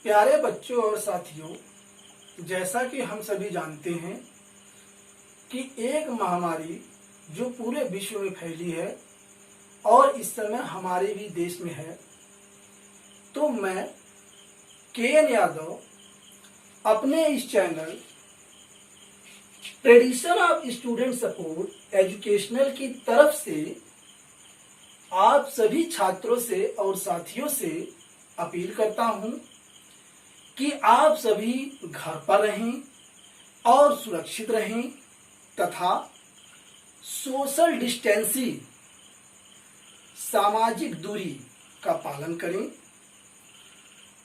प्यारे बच्चों और साथियों, जैसा कि हम सभी जानते हैं कि एक महामारी जो पूरे विश्व में फैली है और इस समय हमारे भी देश में है, तो मैं के.एन. यादव अपने इस channel tradition of student support educational की तरफ से आप सभी छात्रों से और साथियों से अपील करता हूं कि आप सभी घर पर रहें और सुरक्षित रहें तथा सोशल डिस्टेंसिंग सामाजिक दूरी का पालन करें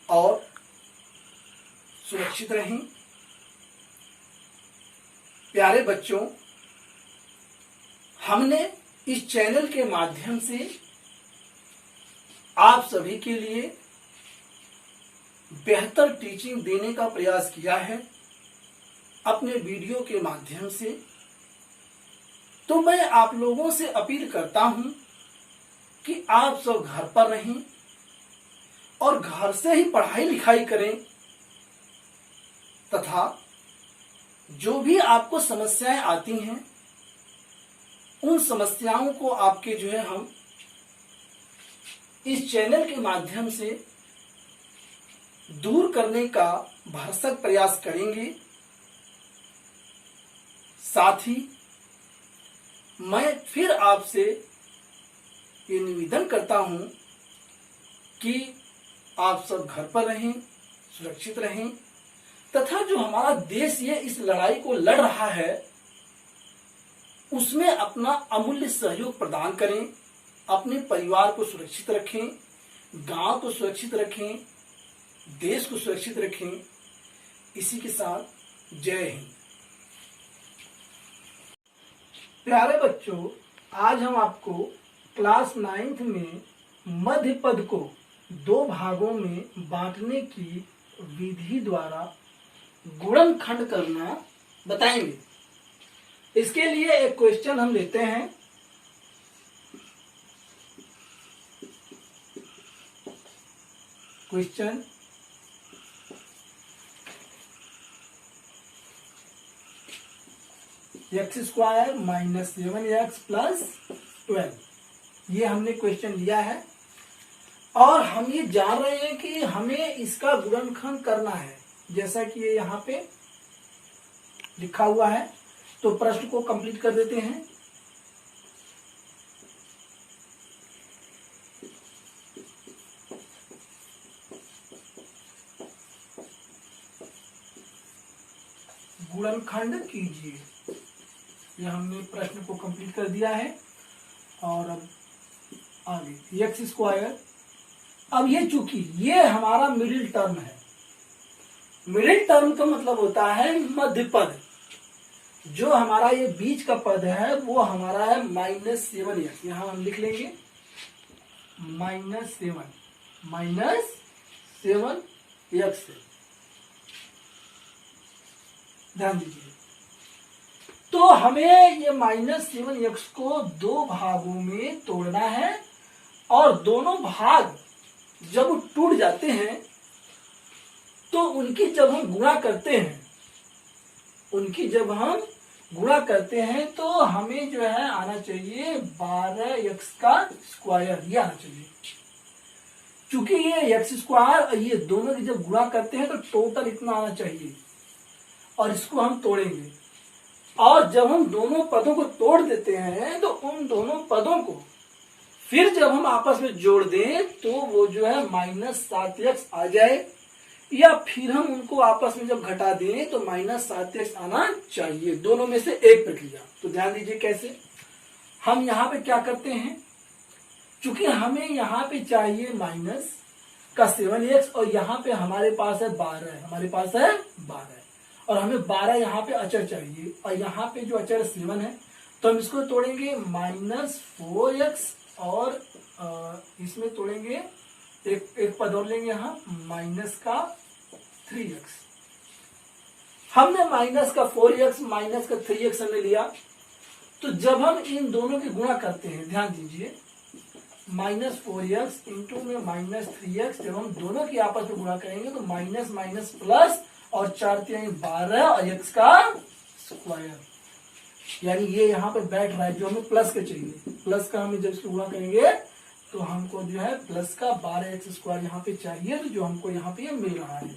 और सुरक्षित रहें। प्यारे बच्चों, हमने इस चैनल के माध्यम से आप सभी के लिए बेहतर टीचिंग देने का प्रयास किया है अपने वीडियो के माध्यम से। तो मैं आप लोगों से अपील करता हूं कि आप सब घर पर रहें और घर से ही पढ़ाई लिखाई करें तथा जो भी आपको समस्याएं आती हैं उन समस्याओं को आपके हम इस चैनल के माध्यम से दूर करने का भरसक प्रयास करेंगे। साथ ही मैं फिर आपसे ये निवेदन करता हूं कि आप सब घर पर रहें, सुरक्षित रहें तथा जो हमारा देश ये इस लड़ाई को लड़ रहा है उसमें अपना अमूल्य सहयोग प्रदान करें। अपने परिवार को सुरक्षित रखें, गांव को सुरक्षित रखें, देश को सुरक्षित रखें। इसी के साथ जय हिंद। प्यारे बच्चों, आज हम आपको क्लास 9th में मध्य पद को 2 भागों में बांटने की विधि द्वारा गुणनखंड करना बताएंगे। इसके लिए एक क्वेश्चन हम लेते हैं। क्वेश्चन x² - 7x + 12, ये हमने क्वेश्चन लिया है और हम ये जान रहे हैं कि हमें इसका गुणनखंड करना है, जैसा कि ये यहाँ पे लिखा हुआ है। तो प्रश्न को कंप्लीट कर देते हैं। गुणनखंड कीजिए, ये हमने प्रश्न को कंप्लीट कर दिया है। और अब आगे x²। अब ये चूंकि ये हमारा मिडिल टर्म है, मिडिल टर्म का मतलब होता है मध्य पद। जो हमारा ये बीच का पद है वो हमारा है -7x। यहां हम लिख लेंगे -7x। ध्यान दीजिए। तो हमें ये -7x को 2 भागों में तोड़ना है और दोनों भाग जब टूट जाते हैं तो उनकी जब हम गुणा करते हैं तो हमें जो है आना चाहिए 12x का स्क्वायर, ये आना चाहिए। चूंकि ये x² और ये दोनों की जब गुणा करते हैं तो टोटल इतना आना चाहिए और इसको हम तोड़ेंगे। और जब हम दोनों पदों को तोड़ देते हैं तो उन दोनों पदों को फिर जब हम आपस में जोड़ दें तो वो जो है -7x आ जाए, या फिर हम उनको आपस में जब घटा दें तो -7x आना चाहिए। दोनों में से एक प्रक्रिया। तो ध्यान दीजिए कैसे। हम यहाँ पे क्या करते हैं, चूंकि हमें यहाँ पे चाहिए -7x और यहाँ पे हमारे पास है 12 और हमें 12 यहाँ पे अचर चाहिए और यहाँ पे जो अचर 7 है, तो हम इसको तोड़ेंगे -4x और इसमें तोड़ेंगे एक पद और लेंगे यहाँ -3x। हमने -4x -3x हमने लिया। तो जब हम इन दोनों की गुणा करते हैं, ध्यान दीजिए, -4x इंटू में -3x, जब हम दोनों की आपस में गुणा करेंगे तो माइनस माइनस प्लस और 4×3=12 और x का स्क्वायर, यानी ये यहाँ पे बैठ रहा है जो हमें प्लस का चाहिए। प्लस का हमें जब इसको गुणा करेंगे तो हमको जो है प्लस का 12x² यहाँ पे चाहिए, तो जो हमको यहाँ पे मिल रहा है।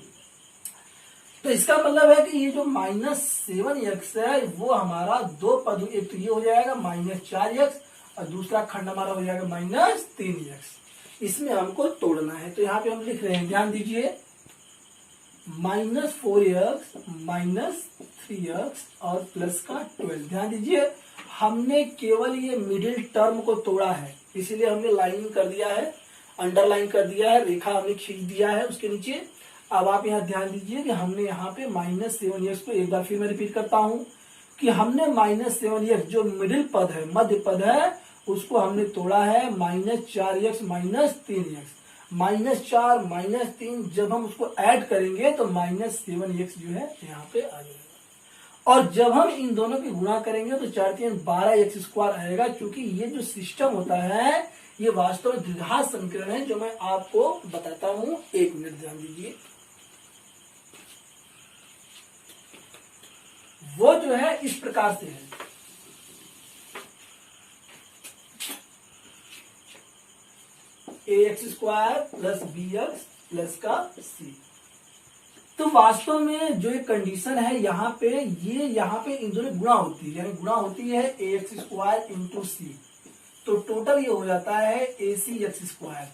तो इसका मतलब है कि ये जो -7x है वो हमारा दो पद, एक तो ये हो जाएगा -4x और दूसरा खंड हमारा हो जाएगा -3x। इसमें हमको तोड़ना है, तो यहाँ पे हम लिख रहे हैं, ध्यान दीजिए, -4x -3x और प्लस का 12। ध्यान दीजिए, हमने केवल ये मिडिल टर्म को तोड़ा है, इसीलिए हमने लाइन कर दिया है, अंडरलाइन कर दिया है, रेखा हमने खींच दिया है उसके नीचे। अब आप यहाँ ध्यान दीजिए कि हमने यहाँ पे -7x को, एक बार फिर मैं रिपीट करता हूँ कि हमने -7x जो मिडिल पद है, मध्य पद है, उसको हमने तोड़ा है -4x -3x। -4 -3 जब हम उसको ऐड करेंगे तो -7x जो है यहाँ पे आ जाएगा, और जब हम इन दोनों की गुणा करेंगे तो 4×3=12x² आएगा। क्योंकि ये जो सिस्टम होता है ये वास्तव में द्विघात समीकरण है, जो मैं आपको बताता हूं। 1 मिनट ध्यान दीजिए, वो जो है इस प्रकार से है, ax² प्लस bx प्लस का c। तो वास्तव में जो एक कंडीशन है यहाँ पे, ये यहाँ पे इन दोनों गुणा होती है, यानी गुणा होती है ax² इंटू c, तो टोटल ये हो जाता है ac(x²).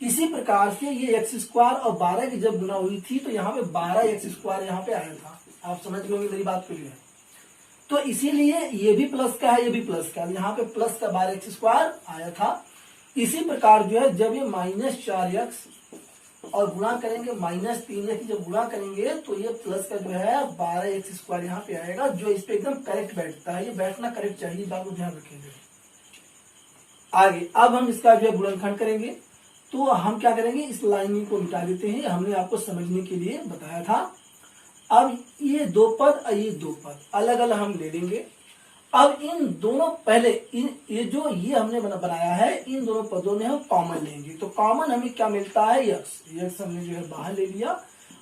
इसी प्रकार से ये x² और 12 की जब गुणा हुई थी तो यहाँ पे 12x² यहाँ पे आया था। आप समझ गए होंगे मेरी बात क्लियर है। तो इसीलिए ये भी प्लस का है, ये भी प्लस का है, यहाँ पे प्लस का 12x² आया था। इसी प्रकार जो है जब ये -4x और गुणा करेंगे -3x, जब गुणा करेंगे तो ये प्लस का जो है 12x² यहाँ पे आएगा, जो इस पे एकदम करेक्ट बैठता है। ये बैठना करेक्ट चाहिए, बात को ध्यान रखेंगे। आगे अब हम इसका जो है गुणनखंड करेंगे, तो हम क्या करेंगे, इस लाइन को मिटा देते हैं, हमने आपको समझने के लिए बताया था। अब ये दो पद और ये दो पद अलग अलग हम ले लेंगे। अब इन दोनों, पहले ये जो ये हमने बनाया है, इन दोनों पदों में हम कॉमन लेंगे, तो कॉमन हमें क्या मिलता है, x हमने जो है बाहर ले लिया,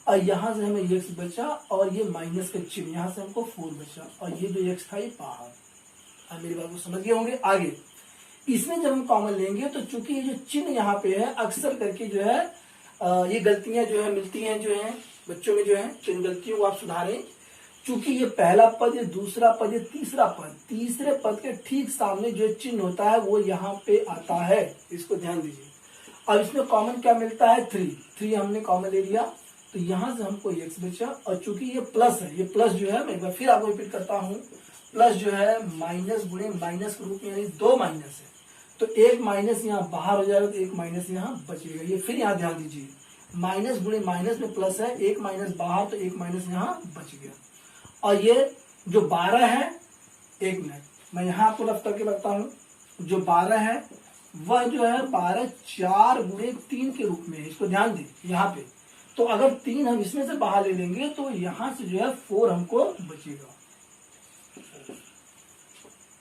और यहाँ से हमें x बचा, और ये माइनस का चिन्ह, यहाँ से हमको 4 बचा, और ये जो x था ये बाहर। अब मेरी बात को समझ गए होंगे। आगे इसमें जब हम कॉमन लेंगे तो चूंकि ये जो चिन्ह यहाँ पे है, अक्सर करके जो है ये गलतियां जो है मिलती हैं जो है बच्चों में जो है, तो इन गलतियों को आप सुधारें। चूंकि ये पहला पद, ये दूसरा पद, ये तीसरा पद, तीसरे पद के ठीक सामने जो चिन्ह होता है वो यहाँ पे आता है, इसको ध्यान दीजिए। अब इसमें कॉमन क्या मिलता है, 3 हमने कॉमन ले लिया, तो यहाँ से हमको x बचा, और चूंकि ये प्लस है, ये प्लस जो है, मैं एक बार फिर आपको रिपीट करता हूँ, प्लस जो है माइनस गुणे माइनस के रूप में, यानी 2 माइनस है, तो एक माइनस यहाँ बाहर हो जाएगा, तो एक माइनस यहाँ बचेगा। ये फिर यहाँ ध्यान दीजिए, माइनस गुणे माइनस में प्लस है, एक माइनस बाहर, तो एक माइनस यहाँ बच गया। और ये जो 12 है, 1 मिनट मैं यहाँ आपको रफ करके बताता हूँ, जो 12 है वह जो है 12 4×3 के रूप में है, इसको ध्यान दें यहाँ पे। तो अगर 3 हम इसमें से बाहर ले लेंगे तो यहाँ से जो है 4 हमको बचेगा।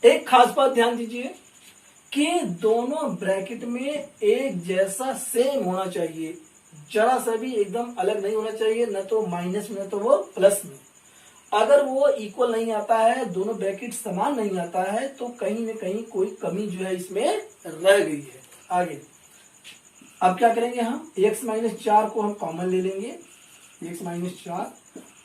एक खास बात ध्यान दीजिए कि दोनों ब्रैकेट में एक जैसा सेम होना चाहिए, जरा सा भी एकदम अलग नहीं होना चाहिए, न तो माइनस में न तो वो प्लस में। अगर वो इक्वल नहीं आता है, दोनों ब्रैकेट समान नहीं आता है, तो कहीं न कहीं कोई कमी जो है इसमें रह गई है। आगे अब क्या करेंगे, हम x-4 को हम कॉमन ले लेंगे, x-4,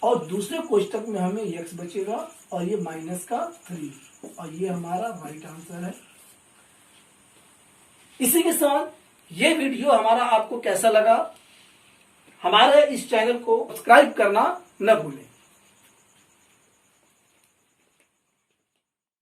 और दूसरे कोष्टक में हमें x बचेगा, और ये -3, और ये हमारा राइट आंसर है। इसी के साथ ये वीडियो हमारा आपको कैसा लगा, हमारे इस चैनल को सब्सक्राइब करना न भूलें।